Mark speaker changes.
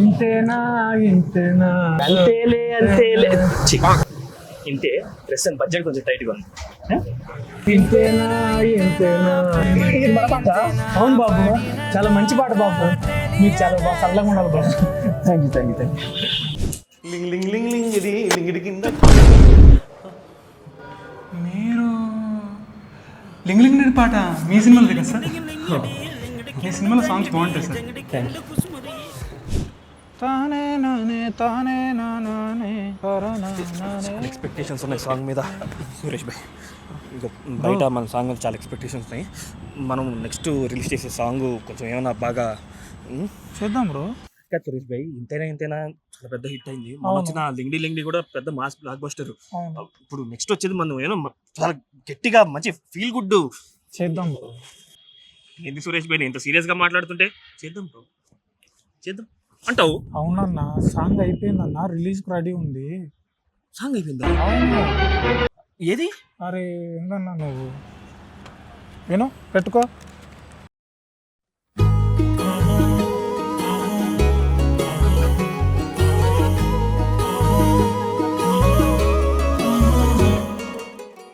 Speaker 1: ఇంతేనా ఇంతేనా
Speaker 2: అంతేలే అంతేలే ఇంతే ప్రెసెంట్ బడ్జెట్ కొంచెం టైట్గా ఉంది.
Speaker 1: ఇంతేనా ఇంతేనా. అవును బాబు, చాలా మంచి పాట బాబు. మీకు చాలా బాగా చల్లగా ఉండాలి బాబు. Thank you thank you thank you.
Speaker 3: లింగ్ లింగ్ లింగ్ లింగ్ ఇది లింగిడి కింద
Speaker 4: మీరు లింగ్ లింగ్ నిడి పాట మీ సినిమాలో కదా సార్? మీ సినిమాలో సాంగ్స్ బాగుంటాయి సార్.
Speaker 2: Thank you.
Speaker 4: తానే నానే తానే నానే
Speaker 2: చాలా ఎక్స్పెక్టేషన్స్ ఉన్నాయి సాంగ్ మీద సురేష్ భాయ్. ఇంకా బయట మన సాంగ్ చాలా ఎక్స్పెక్టేషన్స్ ఉన్నాయి. మనం నెక్స్ట్ రిలీజ్ చేసే సాంగ్ కొంచెం ఏమైనా బాగా
Speaker 4: చేద్దాం బ్రో.
Speaker 2: సురేష్ భాయ్ ఇంతైనా ఇంతైనా చాలా పెద్ద హిట్ అయింది. మనం వచ్చిన లింగ్డీ లింగ్డీ కూడా పెద్ద మాస్ బ్లాక్ బస్టర్. ఇప్పుడు నెక్స్ట్ వచ్చేది మనం ఏమో చాలా గట్టిగా మంచి ఫీల్ గుడ్
Speaker 4: చేద్దాం బ్రో.
Speaker 2: ఏంది సురేష్ భాయ్ ఇంత సీరియస్ గా మాట్లాడుతుంటే? చేద్దాం బ్రో చేద్దాం అంటావు?
Speaker 4: అవునన్నా, సాంగ్ అయిపోయిందన్నా, రిలీజ్ రెడీ ఉంది.
Speaker 2: సాంగ్ అయిపోయిందా? ఏది?
Speaker 4: అరే ఏందన్నా నువ్వు, విను పెట్టుకో.